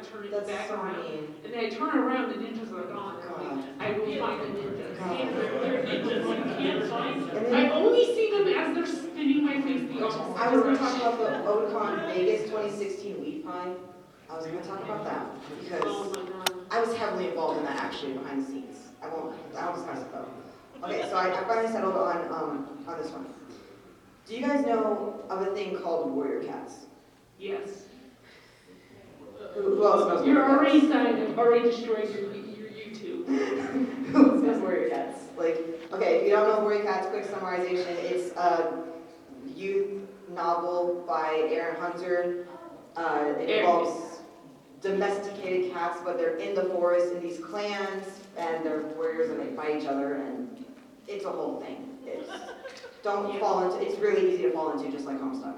to turn it That's back so around. mean. And then I turn it around, the ninjas are gone. God. I will find the ninjas. God. They're ninjas. You can't find them. And then, I only see them as they're spinning my face the opposite I was going to direction. talk about the Otakon Vegas 2016 Wheat Pie. I was going to talk about that Oh because my god. I was heavily involved in that actually behind the scenes. I won't discuss it though. Okay, so I finally settled on this one. Do you guys know of a thing called warrior cats? Yes. Who else knows? You're warrior already cats? signed. I've already destroyed your YouTube. Who else knows warrior cats? Like, okay, if you don't know warrior cats, quick summarization. It's a youth novel by Aaron Hunter. It involves domesticated cats, but they're in the forest in these clans, and they're warriors, and they fight each other, and it's a whole thing. Don't fall into. It's really easy to fall into, just like Homestuck.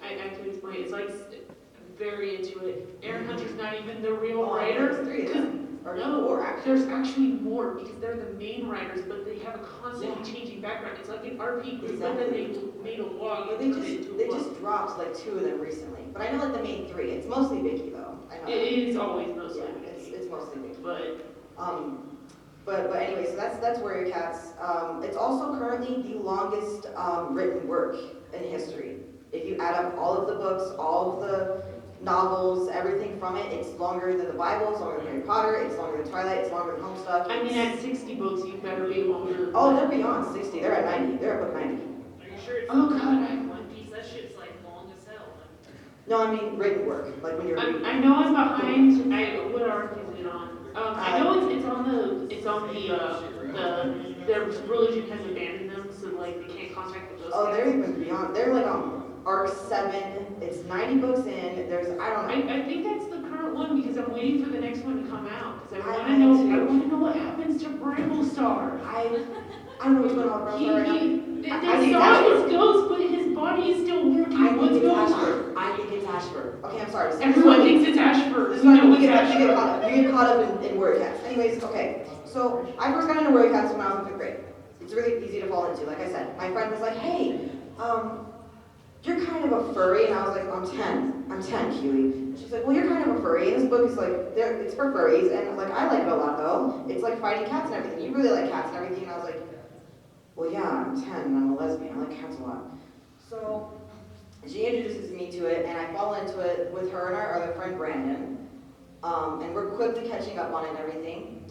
I can explain. It's like very into it. Aaron Hunter's not even the real writer. There's 3 of them. Or no, 4 actually. there's actually more because they're the main writers, but they have a constantly changing background. It's like an RP group, but then they made a log. But they just dropped like 2 of them recently. But I know like the main 3. It's mostly Vicky though. I know. It is always mostly Vicky. It's mostly Vicky. But anyway, so that's Warrior Cats. It's also currently the longest written work in history. If you add up all of the books, all of the novels, everything from it, it's longer than the Bible, it's longer than Harry Potter, it's longer than Twilight, it's longer than Homestuck. I mean, at 60 books, you better be longer. Oh, they're beyond 60. They're at 90. They're at book 90. Are you sure it's oh god, One Piece? That shit's like long as hell. No, I mean written work, like when you're reading. I know I'm behind. What arc is it on? I know it's on their religion has abandoned them, so like they can't contact the ghost. Oh, they're even beyond. They're like on arc 7. It's 90 books in. I don't know. I think that's the current one because I'm waiting for the next one to come out because I I want to know. too. I want to know what happens to Bramblestar. I don't know what's going on with Bramblestar right now. I They think saw it's his ghost, but his body is still working. What's going on? I think it's Ashford. Okay, I'm sorry. Everyone thinks it's Ashford. This is why you get caught up in Warrior Cats. Anyways, okay. So I first got into Warrior Cats when I was in 5th grade. It's really easy to fall into. Like I said, my friend was like, "Hey, you're kind of a furry," and I was like, "I'm 10. I'm 10, Keely." And she's like, "Well, you're kind of a furry, and this book is like, it's for furries, and like I like it a lot though. It's like fighting cats and everything. You really like cats and everything." And I was like, "Well, yeah, I'm 10 and I'm a lesbian. I like cats a lot." So she introduces me to it, and I fall into it with her and our other friend Brandon, and we're quickly catching up on it and everything.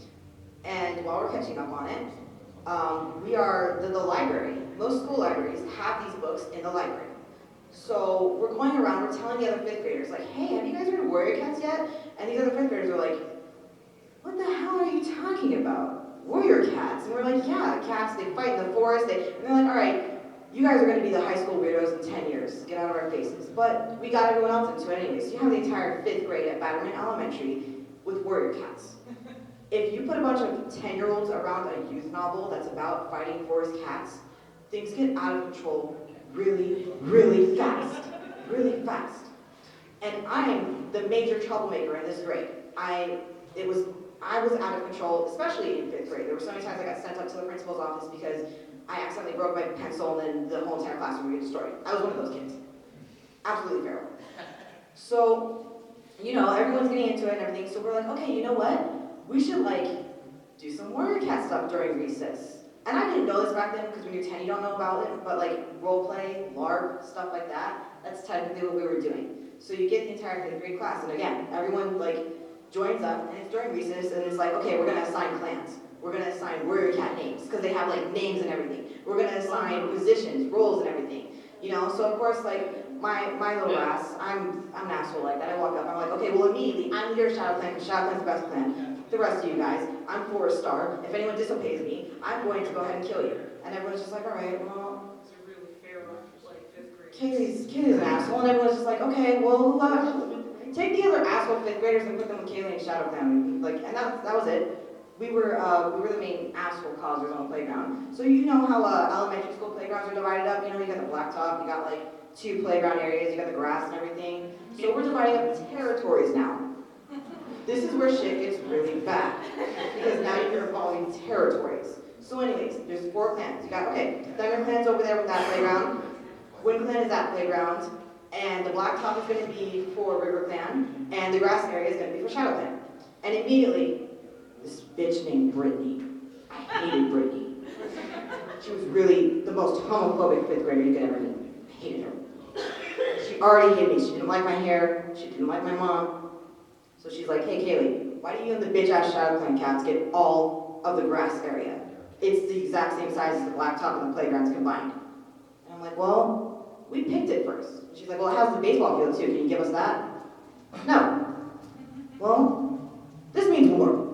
And while we're catching up on it, we are the library. Most school libraries have these books in the library. So we're going around, we're telling the other 5th graders, like, "Hey, have you guys heard of Warrior Cats yet?" And these other 5th graders are like, "What the hell are you talking about? Warrior Cats?" And we're like, "Yeah, cats, they fight in the forest." And they're like, "All right, you guys are going to be the high school weirdos in 10 years. Get out of our faces." But we got everyone else into it anyways. You have the entire 5th grade at Batterman Elementary with Warrior Cats. If you put a bunch of 10-year-olds around a youth novel that's about fighting forest cats, things get out of control really, really fast. Really fast. And I'm the major troublemaker in this grade. I was out of control, especially in 5th grade. There were so many times I got sent up to the principal's office because I accidentally broke my pencil and then the whole entire classroom would get destroyed. I was one of those kids. Absolutely feral. So, everyone's getting into it and everything, so we're like, okay, you know what? We should, do some Warrior Cat stuff during recess. And I didn't know this back then, because when you're 10, you don't know about it, but, role play, LARP, stuff like that, that's technically what we were doing. So you get the entire 5th grade class, and again, everyone, joins up, and it's during recess, and it's like, okay, we're going to assign clans. We're going to assign Warrior Cat names, because they have, names and everything. We're going to assign positions, roles, and everything. So of course, my little ass, I'm an asshole like that. I walk up, I'm like, okay, well, immediately, I'm leader of Shadow Clan, because Shadow Clan's the best clan. The rest of you guys, I'm 4-star. If anyone disobeys me, I'm going to go ahead and kill you. And everyone's just like, all right, well. It's a really fair one for 5th grade. Kaylee's an asshole, and everyone's just like, okay, well, take the other asshole 5th graders and put them with Kaylee and Shadow Clan. And that was it. We were the main asshole causers on the playground. So you know how elementary school playgrounds are divided up. You got the blacktop, you got 2 playground areas, you got the grass and everything. So we're dividing up territories now. This is where shit gets really bad, because now you're involving territories. So anyways, there's 4 clans. You got, okay, Thunder Clan's over there with that playground. Wind Clan is that playground. and the blacktop is going to be for River Clan, and the grass area is going to be for Shadow Clan. And immediately, this bitch named Brittany, I hated Brittany. She was really the most homophobic fifth grader you could ever meet. I hated her. She already hated me. She didn't like my hair. She didn't like my mom. So she's like, hey Kaylee, why do you and the bitch-ass Shadow Clan cats get all of the grass area? It's the exact same size as the blacktop and the playgrounds combined. And I'm like, well, we picked it first. She's like, well, it has the baseball field too. Can you give us that? No. Well, this means war.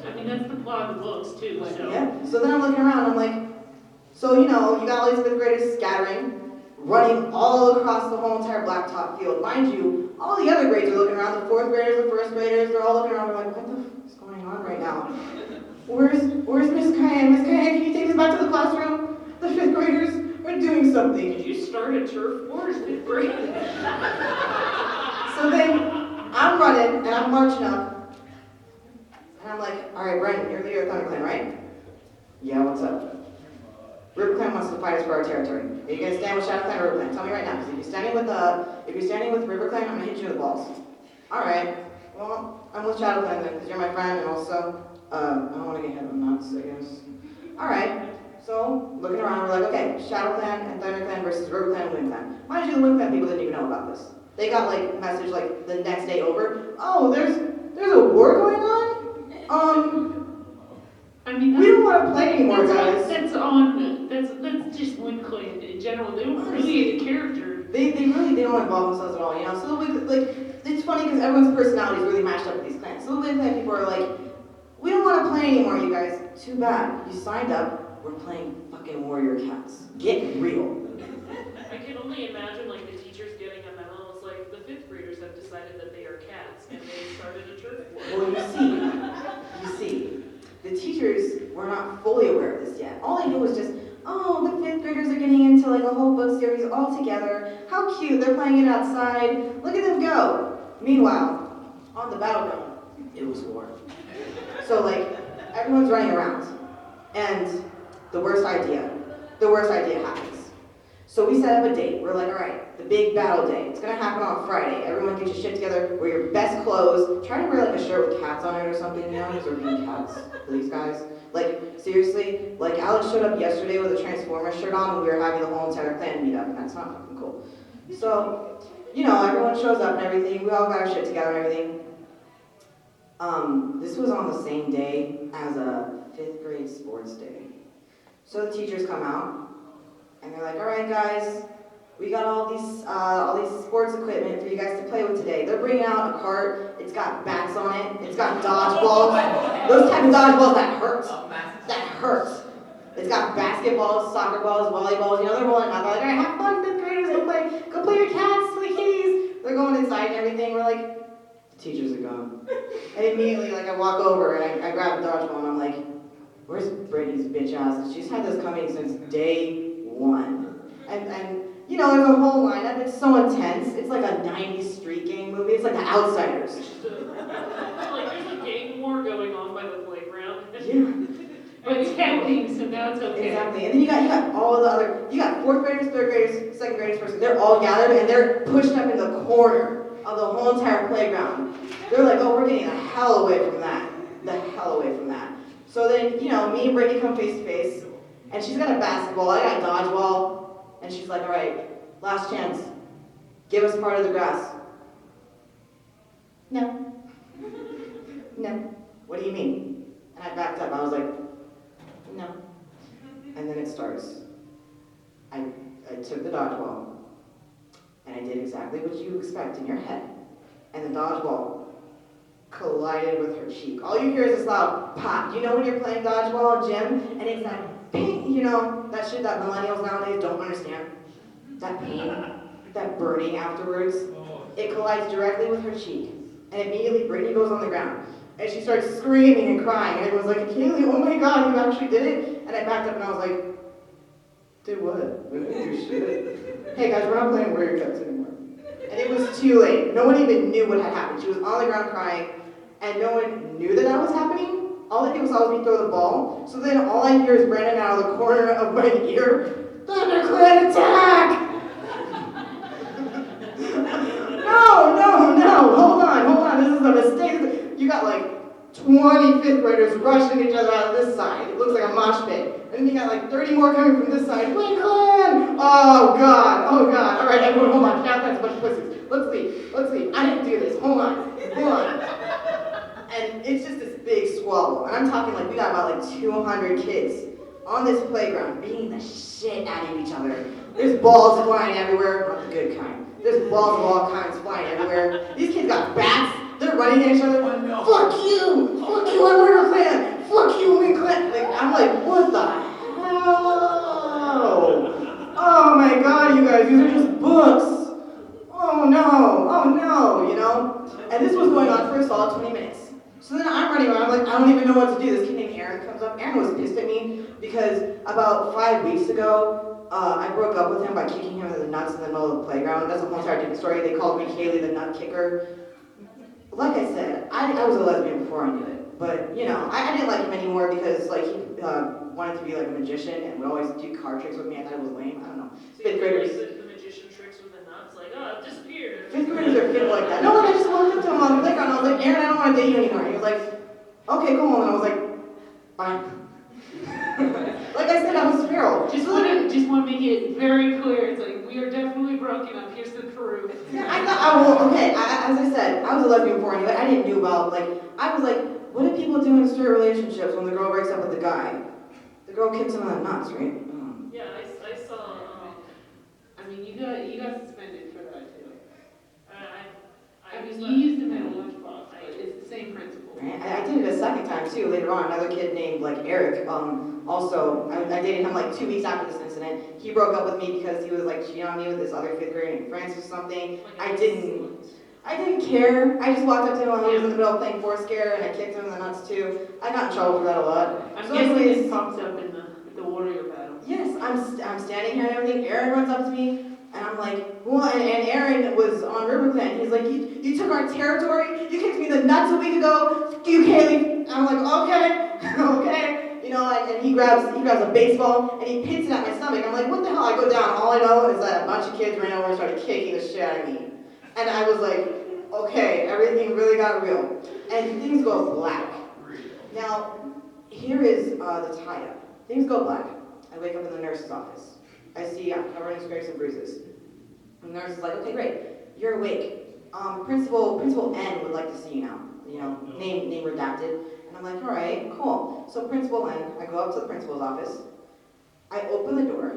I mean, that's the plot of the books too, so. Yeah. So then I'm looking around, I'm like, so you know, you got all these fifth graders scattering, running all across the whole entire blacktop field. Mind you, all the other grades are looking around, the fourth graders, the first graders, they're all looking around, they're like, what the f is going on right now? Where's Miss Cayenne? Miss Cayenne, can you take us back to the classroom? The fifth graders are doing something. Did you start a turf war in fifth grade? So then I'm running and I'm marching up. And I'm like, all right, Brendan, you're leader of Thunder Clan, right? Yeah, what's up? River Clan wants to fight us for our territory. Are you gonna stand with Shadow Clan or River Clan? Tell me right now, because if you're standing with River Clan, I'm gonna hit you in the balls. All right. Well, I'm with Shadow Clan then, because you're my friend, and also, I don't want to get hit with nuts, I guess. All right. So looking around, we're like, okay, Shadow Clan and Thunder Clan versus River Clan and Wind Clan. Mind you, the Wind Clan people didn't even know about this. They got like message like the next day over. Oh, there's a war going on. I mean, We don't want to play anymore, guys. That's just Wind Clan in general. They don't really into character. They don't involve themselves at all, you know. So the Wind, like, it's funny because everyone's personalities really matched up with these clans. So the Wind Clan people are like, we don't want to play anymore, you guys. Too bad. You signed up. We're playing fucking Warrior Cats. Get real. I can only imagine like the teachers getting a memo. It's like the fifth graders have decided that they are cats and they started a turf war. Well, you see, the teachers were not fully aware of this yet. All they knew was just, oh, the fifth graders are getting into like a whole book series all together. How cute, they're playing it outside. Look at them go. Meanwhile, on the battleground, it was war. So like, everyone's running around. And the worst idea happens. So we set up a date. We're like, all right, the big battle day. It's gonna happen on Friday. Everyone get your shit together, wear your best clothes. Try to wear like a shirt with cats on it or something, you know, because we're being cats, please guys. Like, seriously, like Alex showed up yesterday with a Transformers shirt on and we were having the whole entire clan meet up, and that's not fucking cool. So, you know, everyone shows up and everything. We all got our shit together and everything. This was on the same day as a fifth grade sports day. So the teachers come out, and they're like, all right, guys, we got all these sports equipment for you guys to play with today. They're bringing out a cart. It's got bats on it. It's got dodgeballs. Those type of dodgeballs that hurt. That hurt. It's got basketballs, soccer balls, volleyballs. You know, they're rolling out. They're like, all right, have fun, fifth graders. Go play your cats, the kitties. They're going inside and everything. We're like, the teachers are gone. And immediately, like, I walk over and I grab a dodgeball and I'm like, where's Brittany's bitch ass? She's had this coming since day one. And you know, there's a whole lineup. It's so intense. It's like a 90s street gang movie. It's like The Outsiders. Like there's a gang war going on by the playground. Yeah. But it's counting, so now it's okay. Exactly. And then you got all the other, you got fourth graders, third graders, second graders, first. They're all gathered and they're pushed up in the corner of the whole entire playground. They're like, oh, we're getting the hell away from that. The hell away from that. So then, you know, me and Brittany come face to face, and she's got a basketball, I got a dodgeball, and she's like, all right, last chance. Give us part of the grass. No. No. What do you mean? And I backed up. I was like, no. And then it starts. I took the dodgeball, and I did exactly what you expect in your head. And the dodgeball collided with her cheek. All you hear is this loud pop. You know when you're playing dodgeball in gym, and it's that ping, you know, that shit that millennials nowadays don't understand? That pain, that burning afterwards. It collides directly with her cheek. And immediately Brittany goes on the ground. And she starts screaming and crying. And everyone's like, Kaylee, oh my god, you actually did it? And I backed up and I was like, did what? We didn't do shit. Hey guys, we're not playing Warrior Cats anymore. And it was too late. No one even knew what had happened. She was on the ground crying, and no one knew that was happening. All I did was always me throw the ball. So then all I hear is Brandon out of the corner of my ear, ThunderClan attack! 20 fifth graders rushing each other out of this side. It looks like a mosh pit. And then you got like 30 more coming from this side. Win Clan! Oh God, oh God. All right, everyone, hold on. That's a bunch of pussies. Let's leave. I didn't do this. Hold on. And it's just this big squabble. And I'm talking like we got about like 200 kids on this playground beating the shit out of each other. There's balls flying everywhere, not the good kind. There's balls of all kinds flying everywhere. These kids got bats. They're running at each other. Fuck you! Fuck you, I'm River Clan! Fuck you, Wing Clan! Like, I'm like, what the hell? Oh my God, you guys, these are just books. Oh no, you know? And this was going on for a solid 20 minutes. So then I'm running around, I'm like, I don't even know what to do. This kid named Aaron comes up. Aaron was pissed at me because about 5 weeks ago, I broke up with him by kicking him in the nuts in the middle of the playground. That's a whole entire different story. They called me Kaylee the nut kicker. Like I said, I was a lesbian before I knew it. But, you know, I didn't like him anymore because, like, he wanted to be like a magician and would always do card tricks with me. I thought it was lame. I don't know. Fifth graders. Like the magician tricks with the nuts, like, oh, it disappeared. Fifth graders are fit like that. No, like, I just walked up to him on the playground and I was like, Aaron, I don't want to date you anymore. He was like, okay, cool. And I was like, fine. Like I said, I was feral. Just want to make it very clear. It's like, we are definitely broken up. Here's the proof. Yeah, I thought, as I said, I was a lesbian before anyway. I didn't know about, like, I was like, what do people do in straight relationships when the girl breaks up with the guy? The girl kicks him in the nuts, right? Yeah, I saw, I mean, you got suspended for that too. I I was mean, you used them in a lunchbox, but it's the same principle. Right? I did it a second time too, later on. Another kid named, like, Eric, also, I dated him like 2 weeks after this incident. He broke up with me because he was like cheating on me with this other fifth grader named Francis or something. I didn't care. I just walked up to him when he was in the middle of playing Fourscare and I kicked him in the nuts too. I got in trouble for that a lot. I'm So guessing anyways, this pops up in the warrior battle. yes, I'm standing here and everything. Aaron runs up to me and I'm like, well, and Aaron was on River Clan. He's like, you took our territory. You kicked me in the nuts a week ago. Fuck you, Kaylee. And I'm like, okay, okay. You know, and he grabs a baseball and he hits it at my stomach. I'm like, what the hell? I go down. All I know is that a bunch of kids ran over and started kicking the shit out of me. And I was like, okay, everything really got real. And things go black. Now, here is the tie-up. Things go black. I wake up in the nurse's office. I see I'm covered in scrapes and bruises. And the nurse is like, okay, great. You're awake. Principal N would like to see you now. You know, name redacted. And I'm like, all right, cool. So Principal N, I go up to the principal's office. I open the door,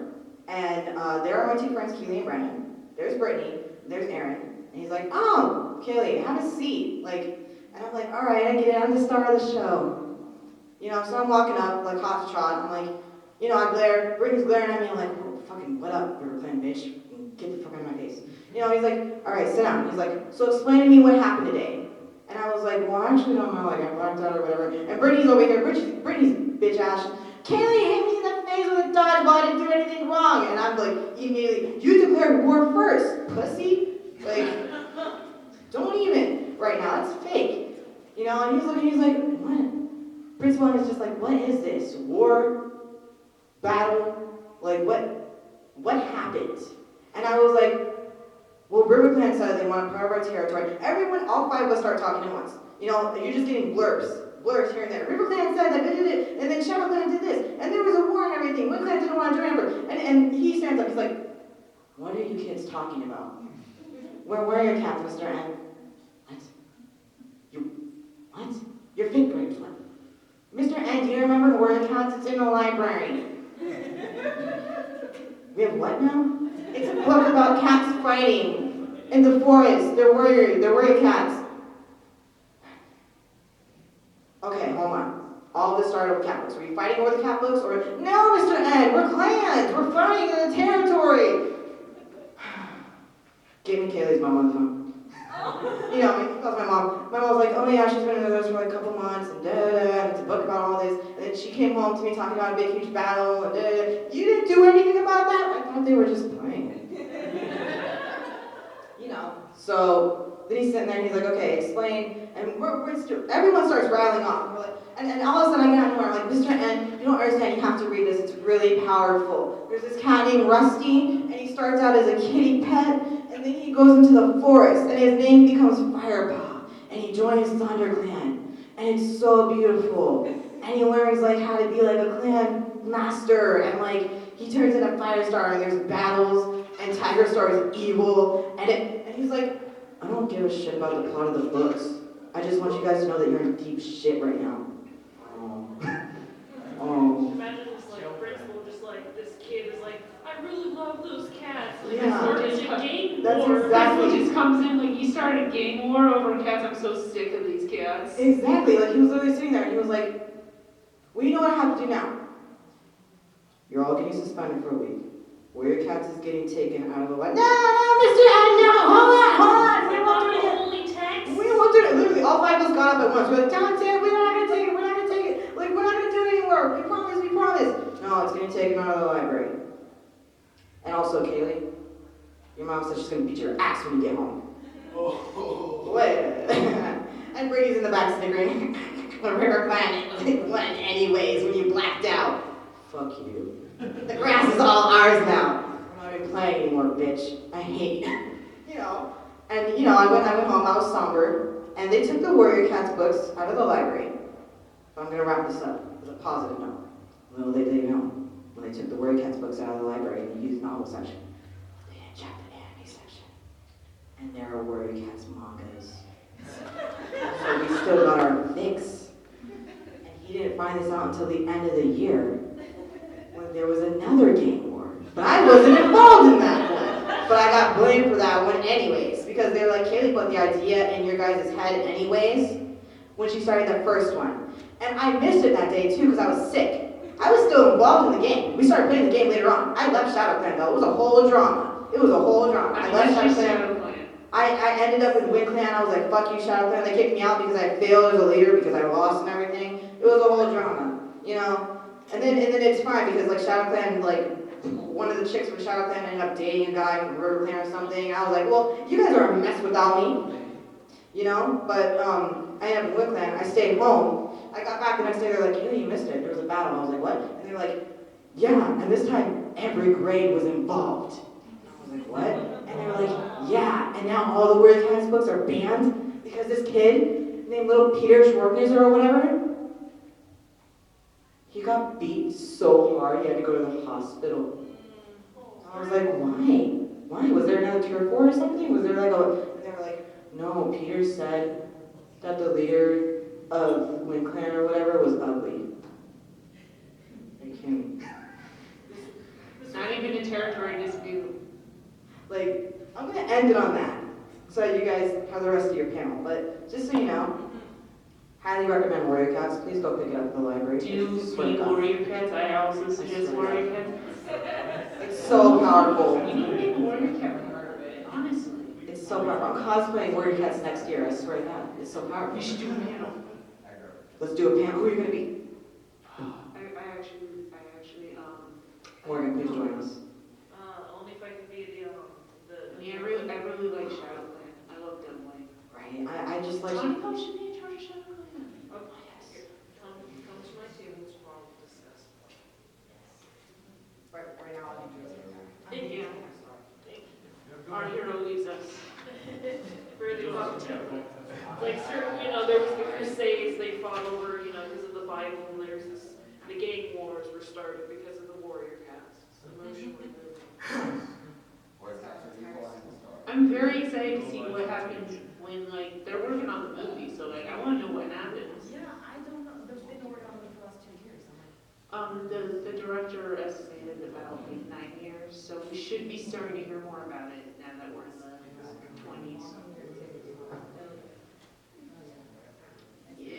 and there are my two friends, Keely and Brennan. There's Brittany, there's Aaron. And he's like, oh, Kaylee, have a seat. Like, and I'm like, all right, I get it. I'm the star of the show. You know, so I'm walking up, like, hot to trot. I'm like, you know, I glare. Brittany's glaring at me. I'm like, oh, fucking, what up, River Clan, bitch? Get the fuck out of my face. You know, he's like, all right, sit down. He's like, so explain to me what happened today. And I was like, well, I actually don't know, like, I blacked out or whatever. And Brittany's over here, Brittany's bitch ass. Kaylee hit me in the face with a dodgeball, I didn't do anything wrong. And I'm like, immediately, you declared war first, pussy. Like, don't even. Right now, it's fake. You know, and he's looking, he's like, what? Principal is just like, what is this? War? Battle? Like, what happened? And I was like, well, River Clan said they want part of our territory. Everyone, all 5 of us start talking at once. You know, you're just getting blurbs here and there. River Clan said that they did it, and then Shadow Clan did this, and there was a war and everything. Wind Clan didn't want to join River. And he stands up, he's like, what are you kids talking about? Where are your cats, Mr. N? What? What? You're 5th graders, what? Mr. N, do you remember Warrior Cats? It's in the library. We have what now? It's a book about cats fighting in the forest. They're warrior cats. Okay, hold on. All this started with cat books. Were you fighting over the cat books? Or no, Mr. Ed, we're clans. We're fighting in the territory. Gave me Kaylee's mom on the phone. You know, he calls my mom. My mom was like, oh yeah, she's been in those for like a couple months, and and it's a book about all this. And then she came home to me talking about a big, huge battle, and You didn't do anything about that? I thought they were just playing. You know, so then he's sitting there and he's like, okay, explain. And everyone starts rattling off. And, we're like, and all of a sudden I get out of nowhere. I'm like, Mr. N, you don't understand. You have to read this. It's really powerful. There's this cat named Rusty, and he starts out as a kitty pet, and then he goes into the forest, and his name becomes Firepaw, and he joins Thunder Clan. and it's so beautiful. And he learns like how to be like a clan master, and like he turns into Firestar, and there's battles, and Tiger Star is evil, and he's like, I don't give a shit about the plot of the books. I just want you guys to know that you're in deep shit right now. Oh. Oh. Imagine this like principal, just like this kid is like, I really love those cats. Like, Yeah. started a gang That's war. exactly- He just comes in like, you started a gang war over cats. I'm so sick of these cats. Exactly. Like he was literally sitting there, and he was like, well, you know what I have to do now? You're all getting suspended for a week. Warrior Cats is getting taken out of the light. No, Mr. Ed, no, hold on. We won't do it again. Only text. We won't do it. Literally, all five of us got up at once. We're like, Dante, we're not gonna take it. We're not gonna take it. Like, we're not gonna do it anymore. We promise. We promise. No, it's getting taken out of the library. And also, Kaylee, your mom said she's gonna beat your ass when you get home. Oh. Wait. And Brady's in the back sniggering. The River Planet won anyways when you blacked out. Fuck you. The grass is all ours now. I'm not even playing anymore, bitch. I hate you. You know. And you know, I went home, I was somber, and they took the Warrior Cats books out of the library. So I'm gonna wrap this up with a positive note. Little did they know, when they took the Warrior Cats books out of the library in the youth novel section, they didn't check the anime section. And there are Warrior Cats mangas. So we still got our fix. And he didn't find this out until the end of the year, when there was another gang war. But I wasn't involved in that one. But I got blamed for that one anyways, because they were like, Kaylee put the idea in your guys' head anyways, when she started the first one. And I missed it that day too, because I was sick. I was still involved in the game. We started playing the game later on. I left Shadow Clan though. It was a whole drama. It was a whole drama. I left Shadow Clan. I ended up with Wind Clan. I was like, fuck you, Shadow Clan. They kicked me out because I failed as a leader, because I lost and everything. It was a whole drama, you know? And then it's fine, because like Shadow Clan, like, one of the chicks from Shadow Clan ended up dating a guy from River Clan or something. I was like, well, you guys are a mess without me, you know? But I ended up in Wind Clan. I stayed home. I got back the next day. They're like, hey, you missed it. There was a battle. I was like, what? And they're like, yeah. And this time, every grade was involved. I was like, what? And they were like, yeah. And now all the Warrior Cats books are banned because this kid named Little Peter Schwarzenegger or whatever, he got beat so hard he had to go to the hospital. I was like, why? Why? Was there another cure for it or something? Was there like a... And they were like, no, Peter said that the leader of Wind Clan or whatever was ugly. Like him. It's not even a territory dispute. Like, I'm gonna end it on that, so that you guys have the rest of your panel. But just so you know, highly recommend Warrior Cats. Please go pick it up at the library. Do you read Warrior Cats? I also suggest Warrior Cats. It's so powerful. You need to make a Warrior Cat, honestly. It's so powerful. I'm cosplaying Warrior Cats next year, I swear to God. It's so powerful. We should do a panel. Let's do a panel. Who are you gonna be? I actually, Morgan, please join us. Only if I could be the I really like Shadow Clan. I love them like. Right? I just like... Tony Poe should be in charge of Shadow Clan. Oh, yes. Come to my table tomorrow, we'll discuss. Right now, I'll be doing Thank you. Our hero leaves us. Really love to. Like, certain, you know, there was the Crusades, they fought over, you know, because of the Bible, and there's this, the gang wars were started because of the Warrior Cats. Emotionally moving. I'm very excited to see what happens when like they're working on the movie. So like I want to know what happens. Yeah, I don't know. There's been no word on it for the last 2 years. I'm like, The director estimated about like 9 years, so we should be starting to hear more about it now that we're in the 20s. Yeah.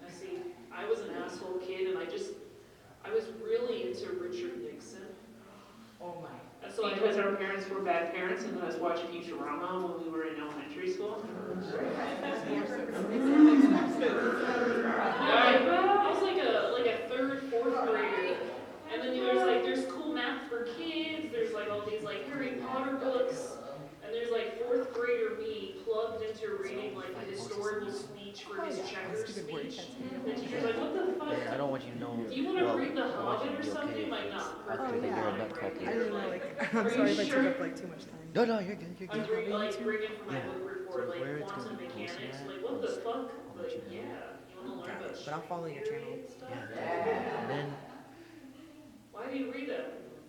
I see, I was an asshole kid, and I was really into Richard Nixon. oh my. And so Because our parents were bad parents and let us watch Futurama when we were in elementary school. I was like a third, fourth grader, and then there's cool math for kids. There's like all these like Harry Potter books, and there's like fourth grader me plugged into reading like a historical speech for his checkers speech. And the teacher's like, "What the fuck? I don't want you to know. Do you want to well, read The I want you Hobbit or to be something?" okay Like, not after they hear a nut crack I don't know, Like, like, are I'm you sorry if I sure? took up like too much time. No, you're good. You're I'm good. like bringing for my Yeah. book report So where like it's quantum gonna be mechanics. posted Like, at, what the I'll fuck? let Like, you know. yeah. but I'll follow your channel. Yeah, definitely. And then Why do you read them?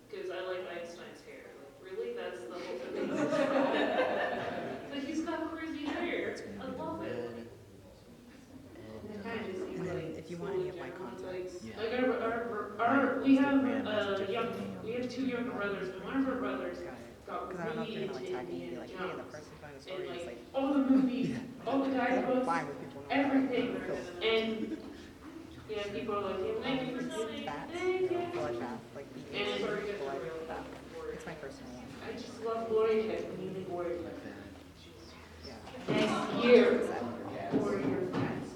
Because I like Einstein's hair. Like, really? That's the whole thing. Like, he's got crazy hair. it's gonna I be the love it. red. It kind of just seems And then like if you want any of my contacts, like yeah. we have Instagram messages young, with me on we have two younger brothers, and one of our brothers got Because I don't know if really you're gonna into like tag me and be Indiana like, hey, the Jones. person telling the And story is like like, all the movies, all the I'm guidebooks, fine with people knowing everything, that. and yeah, people are like, yeah, thank you for It's telling. bats, Thank you. bloodbath, like the And Sorry, instant get the blood real bath. It's my personal one. I just love Warrior Cats. We need a Warrior Cat. Yeah. Next year, Exactly. Warrior Cats.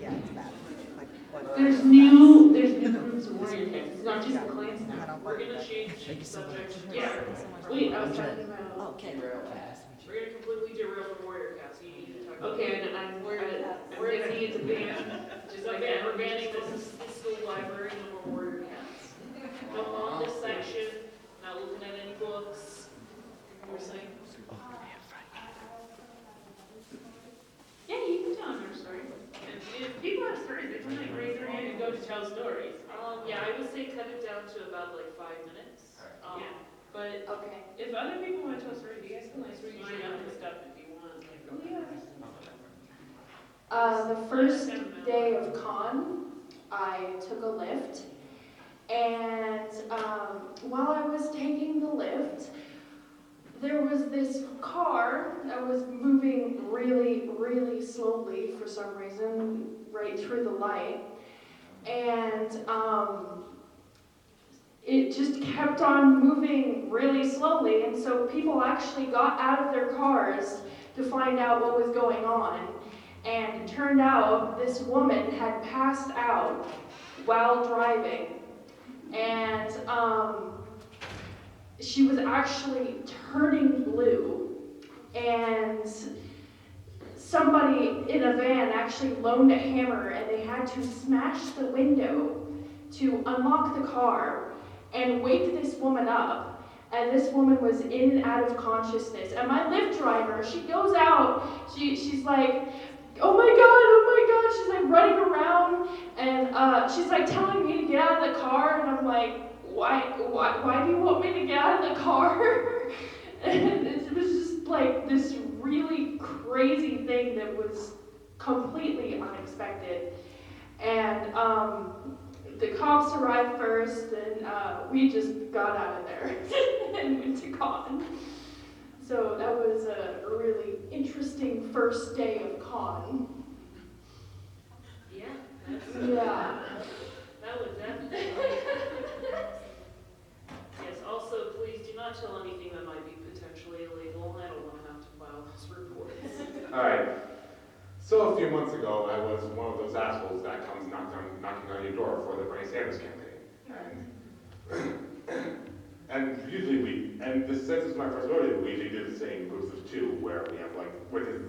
Yeah, it's bad. Like what? There's new groups of Warrior Cats. It's not just the clans I now. don't We're like gonna that. change Thank you so much. subjects. Yeah. Thank you so much. Wait, I was talking about. Okay. We're gonna completely derail from Warrior Cats. You need to talk about Okay, and I'm getting into band. Just like that, we're banning this school library, no more Warrior Cats. No manga section, not looking at any books. You were saying? Yeah, you can tell them your story. And if people have stories, they can like raise their hand and go to tell stories. Yeah, I would say cut it down to about like 5 minutes. Yeah. But Okay. If other people want to tell stories, you guys can like line up and stuff if you want. Like, go The first day of con, I took a lift, and while I was taking the lift, there was this car that was moving really, really slowly for some reason, right through the light, and it just kept on moving really slowly, and so people actually got out of their cars to find out what was going on. And it turned out this woman had passed out while driving, and she was actually turning blue, and somebody in a van actually loaned a hammer, and they had to smash the window to unlock the car and wake this woman up. And this woman was in and out of consciousness. And my Lyft driver, she goes out, she's like, oh my God, she's like running around, and she's like telling me to get out of the car, and I'm like, why do you want me to get out of the car? And it was just like this really crazy thing that was completely unexpected. And the cops arrived first, and we just got out of there and went to con. So that was a really interesting first day of con. yeah, Yeah. that would definitely. Yes, also please do not tell anything that might be potentially illegal. I don't want to have to file those reports. Alright, so a few months ago, I was one of those assholes that comes knocking on your door for the Bernie Sanders campaign. And usually since this is my first rodeo, we usually do the same groups of two, where we have which is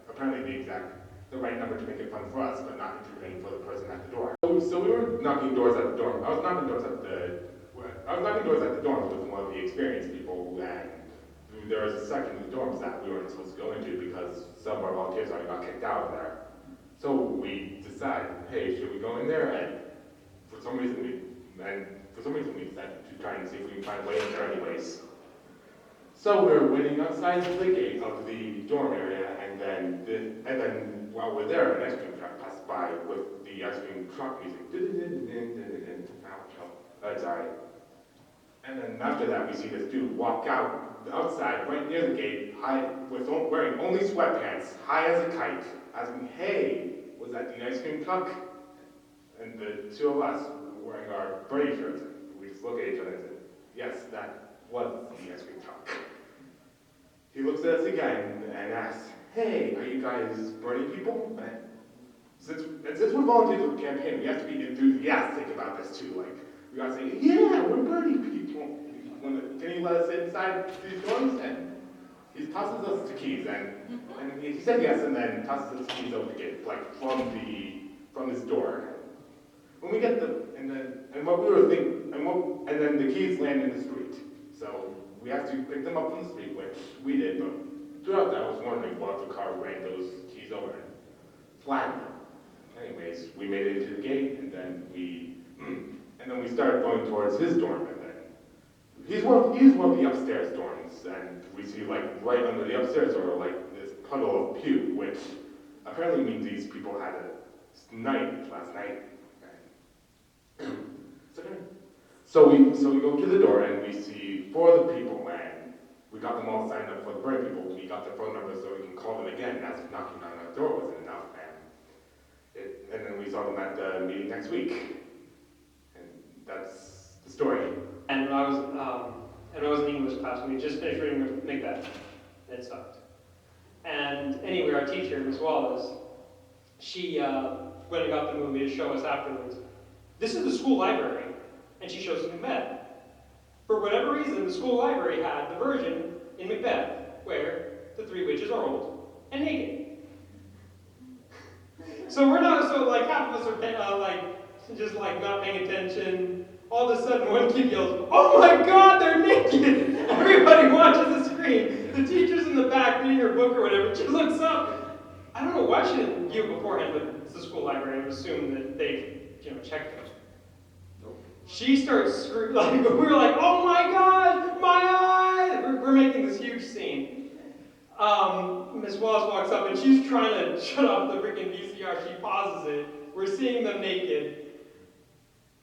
apparently the right number to make it fun for us, but not intriguing for the person at the door. So we were knocking doors at the dorm. I was knocking doors at the dorms with one of the experienced people, and there was a section of the dorms that we weren't supposed to go into because some of our volunteers already got kicked out of there. So we decided, hey, should we go in there? And for some reason we decided to try and see if we can find a way in there anyways. So we're waiting outside the gate of the dorm area, and then while we're there, an ice cream truck passed by with the ice cream truck music. Sorry. And then after that, we see this dude walk outside, right near the gate, wearing only sweatpants, high as a kite, asking, hey, was that the ice cream truck? And the two of us, wearing our Bernie shirts, we just look at each other and say, yes, that was the ice cream truck. He looks at us again and asks, hey, are you guys Bernie people? And since we're volunteers for the campaign, we have to be enthusiastic about this too. We gotta say, yeah, we're Bernie people. Can you let us inside these dorms? And he tosses us the keys, and he said yes, and then tosses us the keys over the gate, from his door. When we get and then the keys land in the street. So we have to pick them up from the street, which we did, but throughout that I was wondering what if the car ran those keys over and flattened them. Anyways, anyways, we made it to the gate, and then we started going towards his dorm, and then he's one of the upstairs dorms, and we see like right under the upstairs door like this puddle of puke, which apparently means these people had a night last night. So we go to the door and we see 4 other people, and we got them all signed up for the burn people. We got their phone numbers so we can call them again, as if knocking on our door wasn't enough. And then we saw them at the meeting next week. And that's the story. And when I was in English class, we just finished reading Macbeth. It sucked. And anyway, our teacher, Miss Wallace, she went and got the movie to show us afterwards. This is the school library, and she shows us Macbeth. For whatever reason, the school library had the version in Macbeth where the 3 witches are old and naked. So we're not, so like half of us are just like not paying attention. All of a sudden one kid yells, "Oh my God, they're naked!" Everybody watches the screen. The teacher's in the back reading her book or whatever. She looks up. I don't know why she didn't view it beforehand, but it's the school library. I would assume that they, checked it. She starts screaming, like, we're like, "Oh my God, my eye!" We're making this huge scene. Miss Wallace walks up and she's trying to shut off the freaking VCR. She pauses it. We're seeing them naked.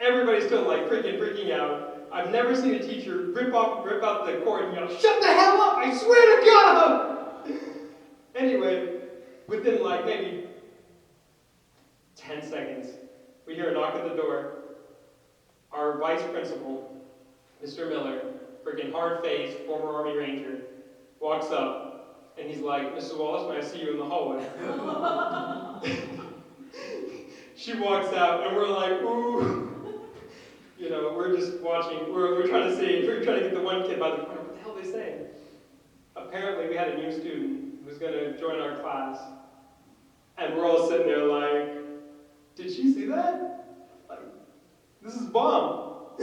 Everybody's still like freaking out. I've never seen a teacher rip out the cord and yell, "Shut the hell up! I swear to God!" Anyway, within like maybe 10 seconds, we hear a knock at the door. Our vice principal, Mr. Miller, freaking hard-faced, former Army Ranger, walks up. And he's like, "Mrs. Wallace, may I see you in the hallway?" She walks out, and we're like, "Ooh." We're just watching. We're trying to get the one kid by the corner. What the hell are they saying? Apparently, we had a new student who was going to join our class. And we're all sitting there like, "Did she see that? Like, this is bomb."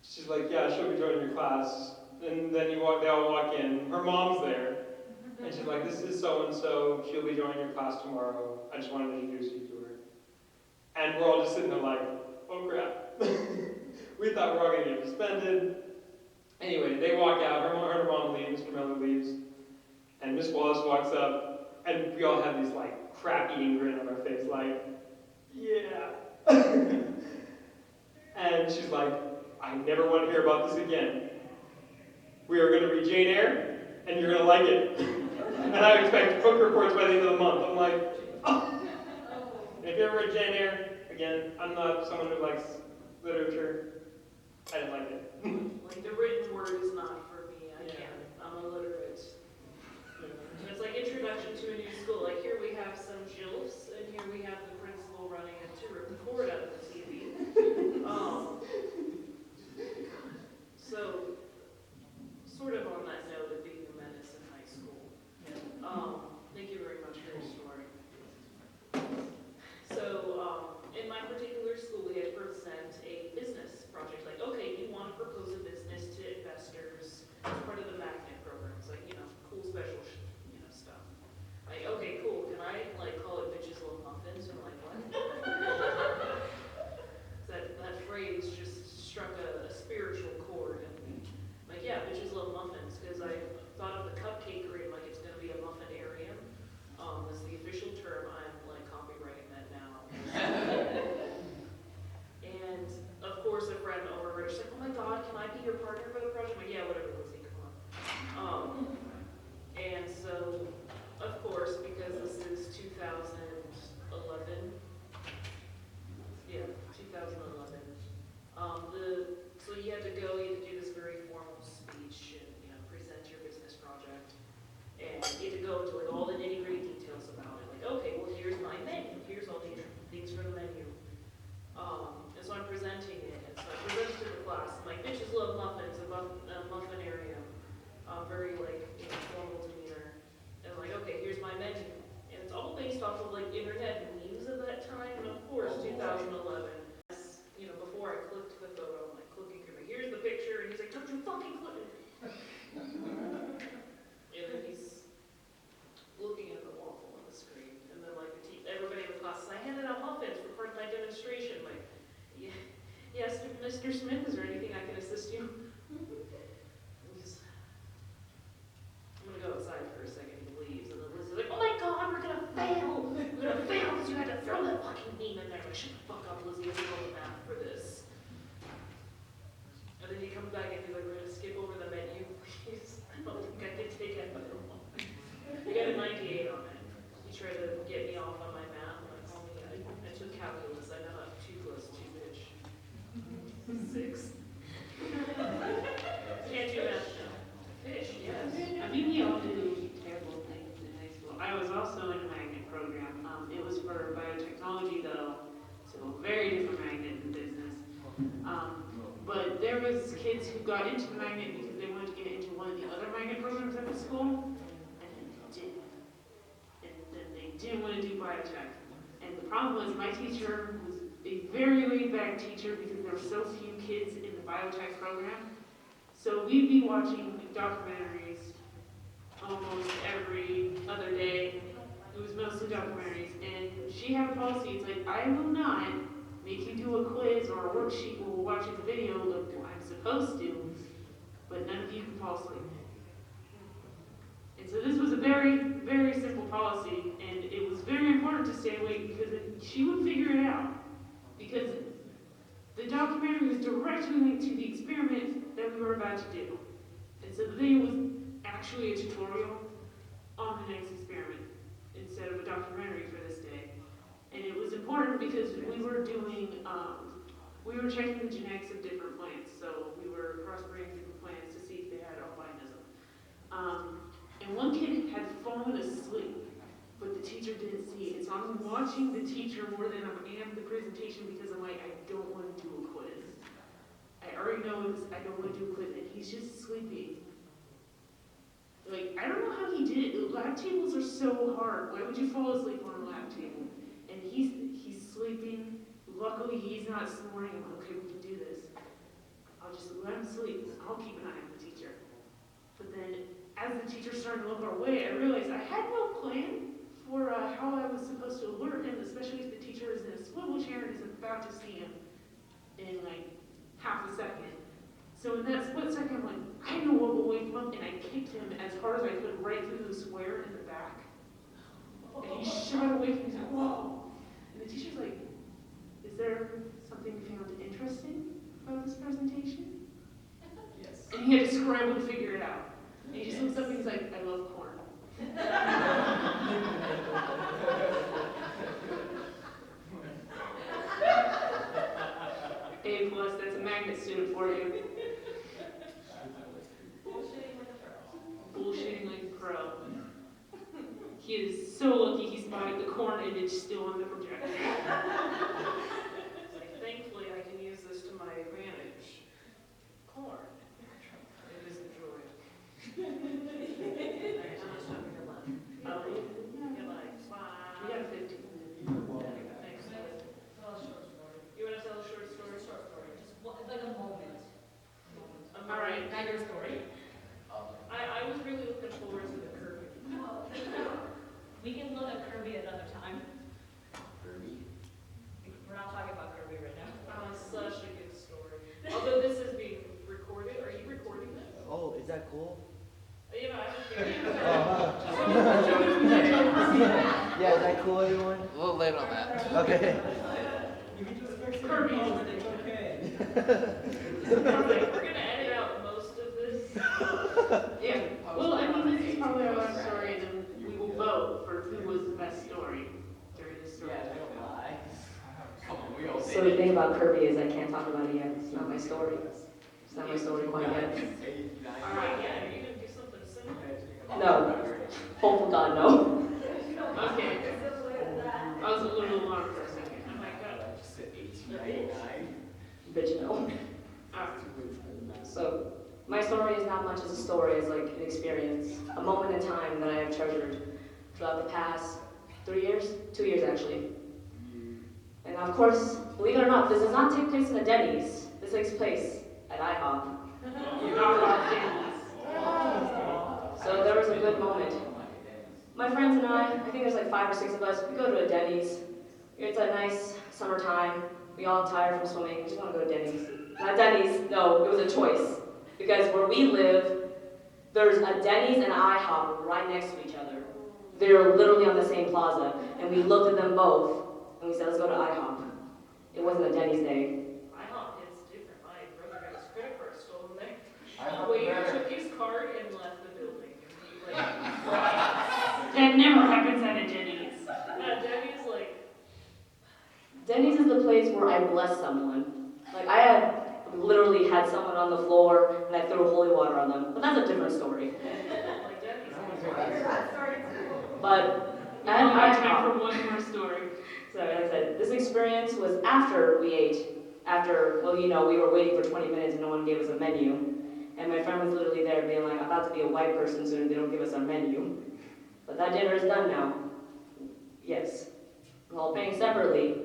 She's like, "Yeah, she'll be joining your class." And then they all walk in. Her mom's there. And she's like, "This is so-and-so. She'll be joining your class tomorrow. I just wanted to introduce you to her." And we're all just sitting there like, "Oh crap." We thought we were all going to get suspended. Anyway, they walk out. Her mom leaves. Mr. Miller leaves. And Miss Wallace walks up. And we all have these like crap-eating grin on our face like, "Yeah." And she's like, "I never want to hear about this again. We are going to read Jane Eyre, and you're going to like it." And I expect book reports by the end of the month. I'm like, "Oh." And if you ever read Jane Eyre, again, I'm not someone who likes literature. I didn't like it. Like, the written word is not for me. I can't. I'm illiterate. And it's like introduction to a new school. Like, here we have some gilfs, and here we have the principal running it to rip the cord out of the TV. So, sort of on that note of being a menace in high school. Thank you very much for your story. So, in my particular school, we had to present a business project. Like, okay, you want to propose a business to investors as part of the magnet programs, like, cool special, stuff. Like, okay, cool. Can I, call it bitches little muffins? And I'm like, what? Mr. Smith, is there anything I can assist you? I'm gonna go outside for a second. He leaves, and then Liz is like, "Oh my God, we're gonna fail! We're gonna fail because you had to throw that fucking meme in there." I'm like, "Shut the fuck up, Lizzie. I'm going to math for this." And then he comes back and he's like, "We're gonna skip over the menu, please." I don't think I can take another one. I got a 98 on it. He tried to get me off on my math. I'm like, "Oh yeah, I took calculus. I know that 2 plus 2, bitch. 6. Can't do math now. Fish, yes. I mean, we all do terrible things in high school. I was also in a magnet program. It was for biotechnology though, so very different magnet in business. But there was kids who got into the magnet because they wanted to get into one of the other magnet programs at the school, and then they didn't. And then they didn't want to do biotech. And the problem was my teacher was a very laid back teacher because there were so few kids in the biotech program. So we'd be watching documentaries almost every other day. It was mostly documentaries. And she had a policy, it's like, I will not make you do a quiz or a worksheet while we're watching the video like I'm supposed to, but none of you can fall asleep. And so this was a very, very simple policy, and it was very important to stay awake because she would figure it out. Because the documentary was directly linked to the experiment that we were about to do. And so the video was actually a tutorial on the next experiment instead of a documentary for this day. And it was important because we were doing, we were checking the genetics of different plants. So we were crossbreeding different plants to see if they had albinism. And one kid had fallen asleep, but the teacher didn't see it. So I'm watching the teacher more than I am the presentation because I'm like, I don't want to do a quiz. I already know this, I don't want to do a quiz, and he's just sleeping. Like, I don't know how he did it. Lab tables are so hard. Why would you fall asleep on a lab table? And he's sleeping. Luckily, he's not snoring. I'm like, okay, we can do this. I'll just let him sleep. I'll keep an eye on the teacher. But then, as the teacher started to look our way, I realized I had no plan for how I was supposed to alert him, especially if the teacher is in a swivel chair and is about to see him in like half a second. So in that split second, I'm like, I know what will wake him up, and I kicked him as hard as I could right through the square in the back. And he shot awake and he's like, whoa. And the teacher's like, is there something you found interesting about this presentation? Yes. And he had to scramble to figure it out. And he just looks up and he's like, I love corn. A plus, that's a magnet student for you. Bullshitting like a pro. He is so lucky he spotted the corn image still on the projector. Like, thankfully, I can use this to my advantage. Corn. It is the joy. Alright, how much time we got left? Get like 5. We got 15. Thanks. You want to tell a short story? Short story, just like a moment. All right. Not your story. I was really looking forward to the Kirby. We can look at Kirby another time. We're not talking about Kirby right now. Such a good story. Although this is being recorded. Are you recording this? Oh, is that cool? Yeah, I don't care. Yeah, is that cool, everyone? A little late on that. Okay. Kirby. Okay. We're gonna edit out most of this. Yeah. Well, I mean, this is probably our last story, and then we will vote for who was the best story during this story. So the thing about Kirby is I can't talk about it yet. It's not my story. It's not my story quite yet. All right, yeah, are you gonna do something similar? No. Hopeful God, no. Okay. I was a little alarmed for a second. I'm like, Bitch, no. So, my story is not much as a story, it's like an experience, a moment in time that I have treasured throughout the past 3 years, 2 years actually. And of course, believe it or not, this does not take place in a Denny's. This takes place at IHOP. So there was a good moment. My friends and I think there's like 5 or 6 of us, we go to a Denny's. It's a nice summertime. We all tired from swimming, we just want to go to Denny's. Not Denny's, no, it was a choice. Because where we live, there's a Denny's and an IHOP right next to each other. They're literally on the same plaza. And we looked at them both, and we said, let's go to IHOP. It wasn't a Denny's day. IHOP hits different. My brother got his credit card stolen there. The waiter took his card and left the building. And we That never happens at a Denny's. Denny's like, Denny's is the place where I bless someone. Like, I had literally had someone on the floor, and I threw holy water on them. But that's a different story. like Denny's. But I at have time IHOP, for one more story. so like I said, this experience was after we ate. After, well, you know, we were waiting for 20 minutes and no one gave us a menu. And my friend was literally there being like, I'm about to be a white person soon if they don't give us our menu. But that dinner is done now. Yes. We're all paying separately.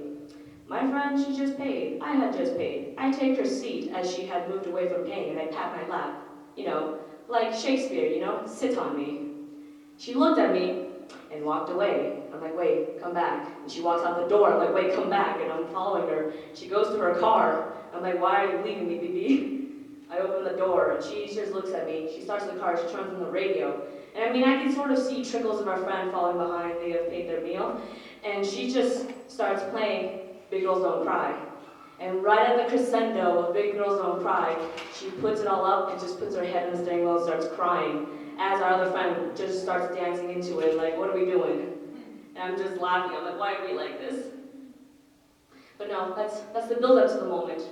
My friend, she just paid. I had just paid. I take her seat as she had moved away from paying and I pat my lap. You know, like Shakespeare, you know, sit on me. She looked at me and walked away. I'm like, wait, come back. And she walks out the door. I'm like, wait, come back. And I'm following her. She goes to her car. I'm like, why are you leaving me, BB? I open the door and she just looks at me. She starts the car. She turns on the radio. And I mean, I can sort of see trickles of our friend falling behind. They have paid their meal. And she just starts playing Big Girls Don't Cry. And right at the crescendo of Big Girls Don't Cry, she puts it all up and just puts her head in the steering wheel and starts crying. As our other friend just starts dancing into it, like, what are we doing? And I'm just laughing. I'm like, why are we like this? But no, that's the build-up to the moment.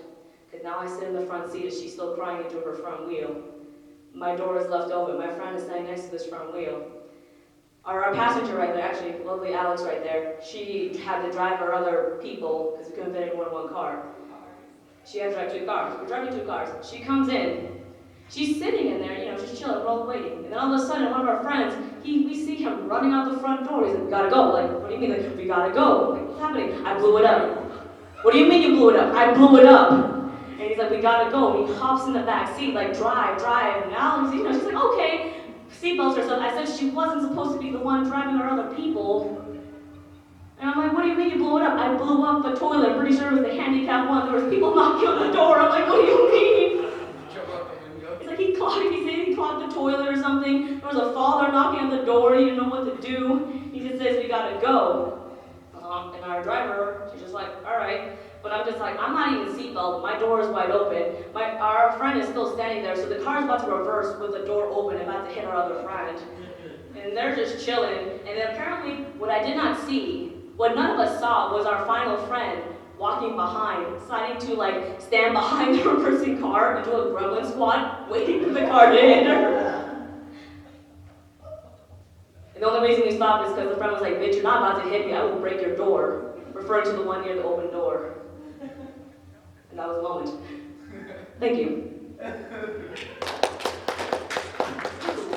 Because now I sit in the front seat as she's still crying into her front wheel. My door is left open. My friend is standing next to this front wheel. Our passenger right there, actually, lovely Alex right there, she had to drive her other people because we couldn't fit anyone in one car. She had to drive 2 cars. We're driving 2 cars. She comes in. She's sitting in there, you know, just chilling, we're all waiting. And then all of a sudden, one of our friends, we see him running out the front door. He's like, we gotta go. Like, what do you mean? Like, we gotta go. Like, what's happening? I blew it up. What do you mean you blew it up? I blew it up. And he's like, we gotta go. And he hops in the back seat, like, drive. And Alex, you know, she's like, okay. Seatbelts herself. I said she wasn't supposed to be the one driving our other people. And I'm like, what do you mean you blew it up? I blew up the toilet. I'm pretty sure it was the handicap one. There was people knocking on the door. I'm like, what do you mean? He's like, he clogged the toilet or something. There was a father knocking on the door. He didn't know what to do. He just says, we gotta go. And our driver, she's just like, all right. But I'm just like, I'm not even seatbelt. My door is wide open. Our friend is still standing there, so the car's about to reverse with the door open and about to hit our other friend. And they're just chilling. And then apparently, what I did not see, what none of us saw, was our final friend walking behind, deciding to like stand behind the reversing car and do a gremlin squat, waiting for the car to hit her. And the only reason we stopped is because the friend was like, bitch, you're not about to hit me, I will break your door, referring to the one near the open door. And that was the moment. Thank you. There's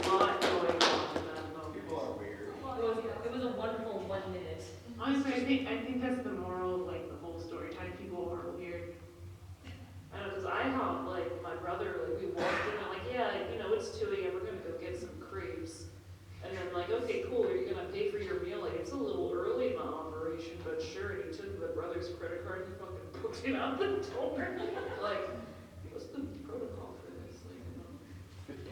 a lot going on in that moment. People are weird. It was a wonderful 1 minute. Honestly, I think that's the moral of like the whole story. Thai people are weird. I don't know, because IHOP, like my brother, like we walked in and like, yeah, you know, it's 2 a.m. We're gonna go get some crepes. And then like, okay, cool, are you gonna pay for your meal? Like it's a little early in the operation, but sure. And he took my brother's credit card and he fucking booked it out the door. Like, what's the protocol for this?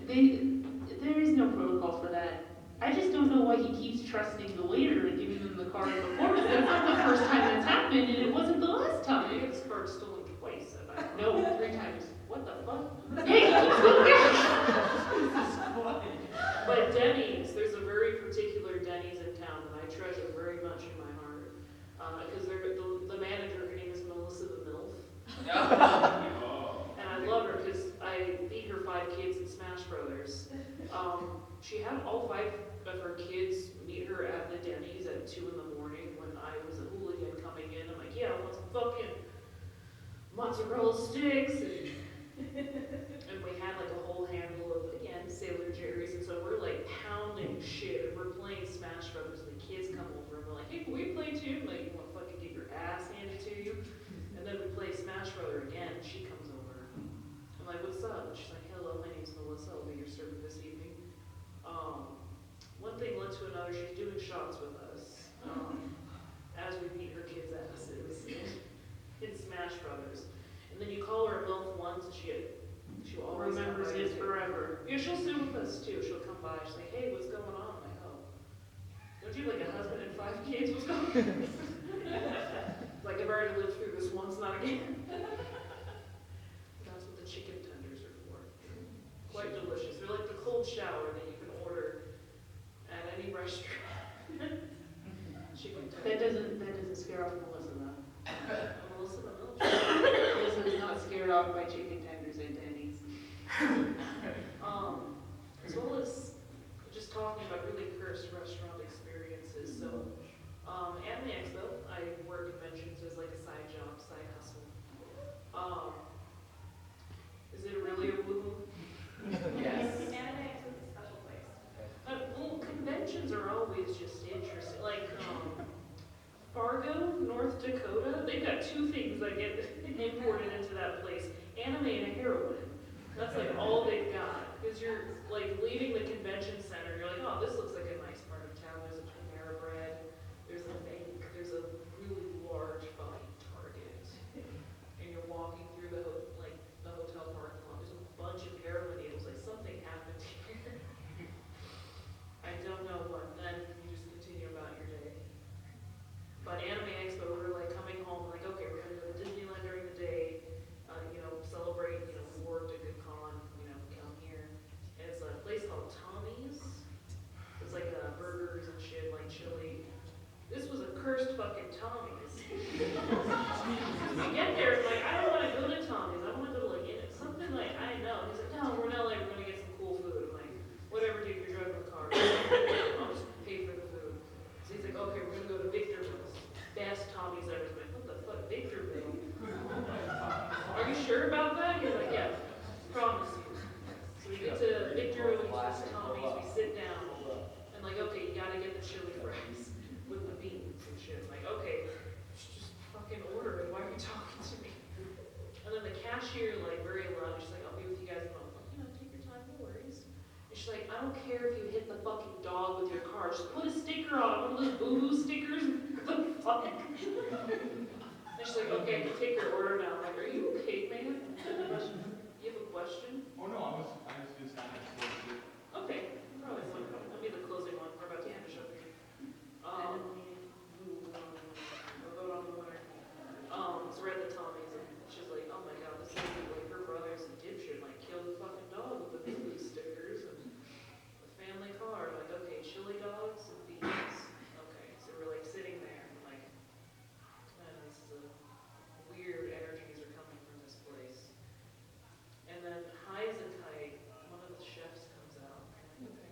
Like, there is no protocol for that. I just don't know why he keeps trusting the waiter and giving them the card before. That's not the first time that's happened, and it wasn't the last time. He got his card stolen twice. No, 3 times. What the fuck? Yeah, he keeps doing that. But Denny's, there's a very particular Denny's in town that I treasure very much in my heart. Because the manager, her name is Melissa the MILF. And I love her because I beat her 5 kids in Smash Brothers. She had all 5 of her kids meet her at the Denny's at 2 in the morning when I was a hooligan coming in. I'm like, yeah, I want some fucking mozzarella sticks. And we had like a whole handle of, again, Sailor Jerry's. And so we're like pounding shit. We're playing Smash Brothers. The kids come over and we're like, hey, can we play too? I'm like, you want to fucking get your ass handed to you? And then we play Smash Brother again. She comes over. I'm like, what's up? And she's like, hello, my name's Melissa. I'll be your server this evening. One thing led to another. She's doing shots with us as we beat her kids' asses in Smash Brothers. And then you call her a MILF she'll sit with us too. She'll come by. She's like, hey, what's going on? I'm like, oh, don't you have like a husband and 5 kids? What's going on? Like, I've already lived through this once, not again. That's what the chicken tenders are for. Quite delicious. They're like the cold shower that you can order at any restaurant. Chicken tenders. That doesn't scare off Melissa though. Melissa the milk. Melissa is not scared off by chicken tenders at Denny's. As well as just talking about really cursed restaurant experiences. So, at the Expo, I work conventions as like a side job, side hustle. Is it really a woo? Yes. Anime Expo is a special place. Well, conventions are always just interesting. Like, Fargo, North Dakota, they've got 2 things that get imported into that place. Anime and a heroine. That's like all they've got. Because you're like leaving the convention center, you're like, oh, this looks like a nice part of town. There's a Panera Bread, there's a bank, there's a really large fucking Target. And you're walking through the hotel parking lot. There's a bunch of heroin needles. Like something happened here. I don't know what. Then you just continue about your day. But Anime Expo, we were like coming home, like, okay, we're gonna go to Disneyland during the day, celebrate, we worked a good con, come here. And it's a place called Tommy's. It's like burgers and shit, like chili. This was a cursed fucking Tommy's. We get there, like, I don't want to go to Tommy's. I want to go to like something like, I know. He's like, no, we're in LA, we're gonna get some cool food. I'm like, whatever, dude, you're driving the car. I'll just pay for the food. So he's like, okay, we're gonna go to Victorville's. Best Tommy's ever. I'm like, what the fuck, Victorville? Are you sure about that? He's like, yeah, promise you. So we get to Victorville, we get to Tommy's, we sit down, and like, okay, you gotta get the chili fries with the beans and shit. I'm like, okay, just fucking order it. Why are you talking to me? And then the cashier, like, very loud, she's like, I'll be with you guys in a moment. I'm like, take your time, no worries. And she's like, I don't care if you hit the fucking dog with your car. Just put a sticker on it, one of those boo-hoo stickers. What the fuck? And she's like, okay, I can take your order now. I'm like, are you okay, man? You have a question? Oh no, I was just asking. Okay, probably one. That'll be the closing one. We're about to finish up here. We'll vote on the winner. So we're at the Tommy's, and she's like, oh my god, this lady, like, her brother's a dipshit, like, killed the fucking dog with the boo-boo stickers and the family car. Like, okay, chili dogs and beans. Okay, so we're like sitting there, and like, man, this is a weird energies are coming from this place. And then Highs and Kite, one of the chefs comes out. I'm like, okay,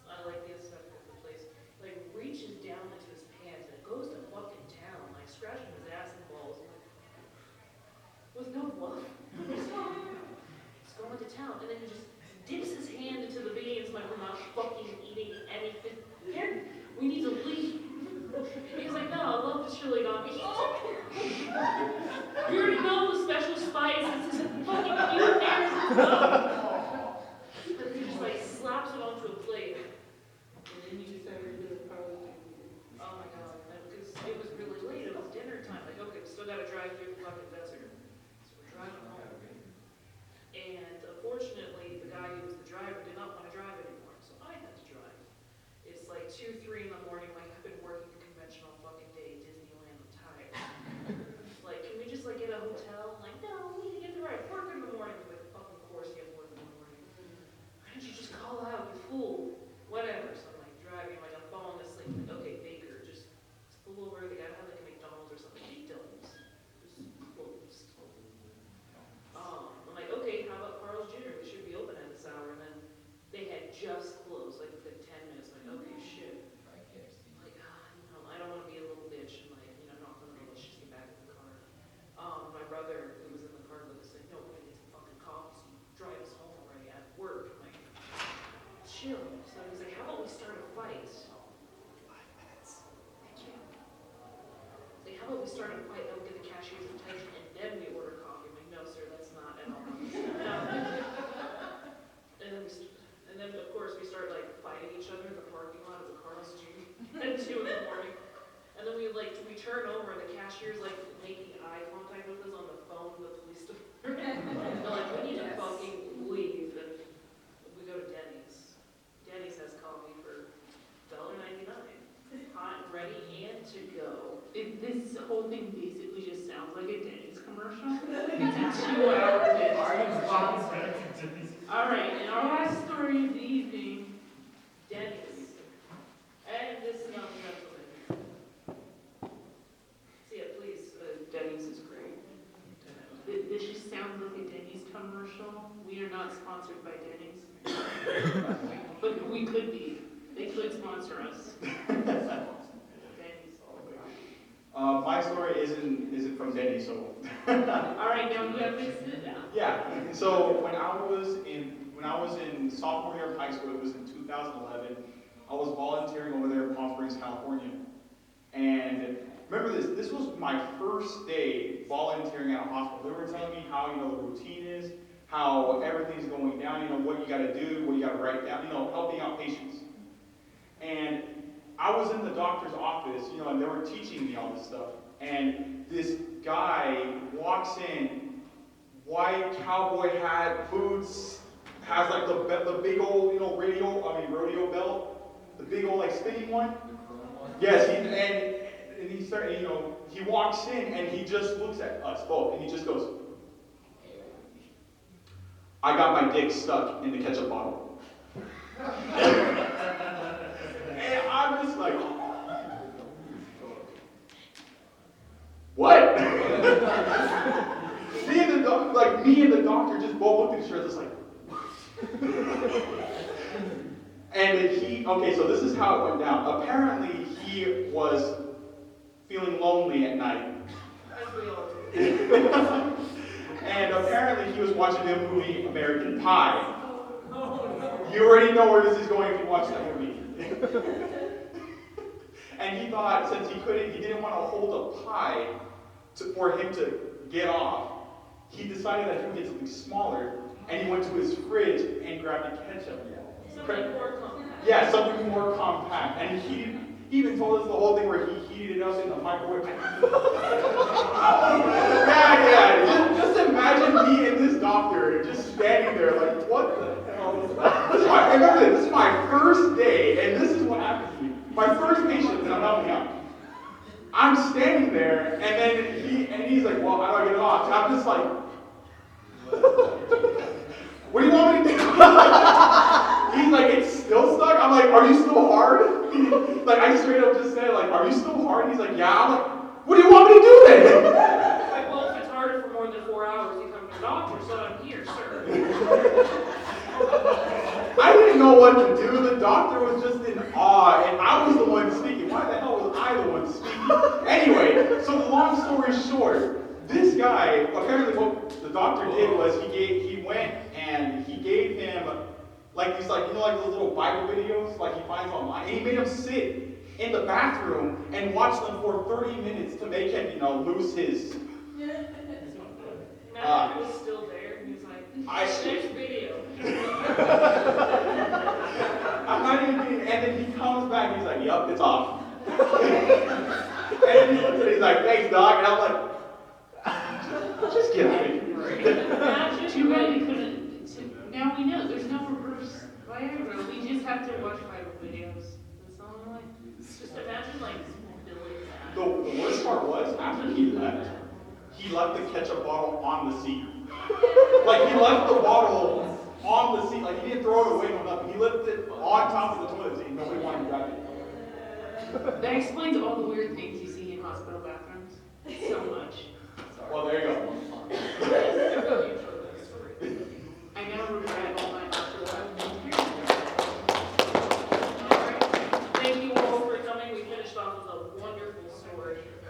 I like the aesthetic of the place. Like, reaches down into his pants and it goes to fucking town, like scratching his ass and balls. With no glove. He's going to town, and then he just dips his hand into the beans like we're not fucking eating anything. Here, we need to leave. He's like, no, I love the chili dog. You already know the special spice. It's just fucking cute hairs and stuff. But he just like slaps it onto a plate. And then you decided to probably Oh my god, because it was really late. It was dinner time. Like, okay, we still gotta drive through the fucking desert. So we're driving home. And unfortunately, the guy who was the driver did not want to drive anymore, so I had to drive. It's like 2, 3 in the morning. Like, I've been working the convention all fucking day, Disneyland. I'm tired. Like, can we just like get a hotel? I'm like, no, we need to get the right work in the morning. Like, fucking course, you have work in the morning. Why don't you just call out, you fool? Whatever. So I'm like driving, like I'm falling asleep. Like, okay, Baker, just pull over. They gotta have like a McDonald's or something. They don't. Just closed. I'm like, okay, how about Carl's Jr.? We should be open at this hour. And then they had just closed, like within 10 minutes. I'm like, okay, shit. Like, I don't want to be a little bitch and like, knock on the door. Let's just get back in the car. My brother, who was in the car with us, like, no, we're gonna get some fucking coffee. So you drive us home already at work. I'm like, chill. So he's like, how about we start a fight? 5 minutes. Thank you. He's like, how about we start a fight? That will get the cashier's attention and then we order coffee. I'm like, no, sir, that's not at all. No. And then of course we start like fighting each other in the parking lot of the Carl's Jr. at 2 in the morning. And then we turn over and the cashier's like making eye contact with us on the phone with the police department. They're like, we need to fucking leave. And ready and to go. This whole thing basically just sounds like a Denny's commercial. It's a 2-hour pitch. All right, and our last story of the evening, Denny's. And this is not gentleman. See it, please. Denny's is great. This just sounds like a Denny's commercial. We are not sponsored by Denny's. But we could be. They could sponsor us. Denny's. My story isn't from Denny, so. All right, now you have to sit down. Yeah. So when I was in sophomore year of high school, it was in 2011. I was volunteering over there in Palm Springs, California, and remember this. This was my first day volunteering at a hospital. They were telling me how the routine is, how everything's going down. What you got to do, what you got to write down. Helping out patients. And I was in the doctor's office, and they were teaching me all this stuff. And this guy walks in, white cowboy hat, boots, has like the big old, rodeo belt, the big old like spinning one. Yes, and he started, he walks in and he just looks at us both and he just goes, "I got my dick stuck in the ketchup bottle." And I'm just like, what? me and the doctor just both looked at each other just like, and so this is how it went down. Apparently he was feeling lonely at night. As we all do. And apparently he was watching the movie American Pie. You already know where this is going if you watch that movie. And he thought, since he didn't want to hold a pie for him to get off, he decided that he would get something smaller, and he went to his fridge and grabbed a ketchup. Something more compact. Yeah, something more compact. And he even told us the whole thing where he heated it up in the microwave. Yeah. Just imagine me and this doctor just standing there like, what the hell is that? Remember this is my first day, and this is what happened to me. My first patient that I'm helping out. I'm standing there, and then he's like, well, how do I get it off? And I'm just like, what do you want me to do? He's like, it's still stuck? I'm like, are you still hard? Like, I straight up just said, like, are you still hard? And he's like, yeah. I'm like, what do you want me to do then? Like, well, if it's harder for more than 4 hours, you come to the doctor, so I'm here, sir. I didn't know what to do. The doctor was just in awe, and I was the one speaking. Why the hell was I the one speaking? Anyway, so the long story short, this guy, apparently what the doctor did was he went and he gave him like these like those little Bible videos like he finds online, and he made him sit in the bathroom and watch them for 30 minutes to make him lose his. Imagine if it was still there, and he's like, next video. I'm not even kidding. And then he comes back and he's like, "Yep, it's off." And then he looks at it, he's like, "Thanks, doc." And I'm like, just get out of here. Imagine too bad we couldn't. Now we know there's no reverse Viagra. We just have to watch Bible videos. That's all I'm like. Just imagine, like, billing that. The worst part was, after he left the ketchup bottle on the seat. Like, he left the bottle on the seat. Like, he didn't throw it away or nothing. He left it on top of the toilet seat. Nobody wanted to grab it. That explains all the weird things you see in hospital bathrooms. So much. Well, there you go.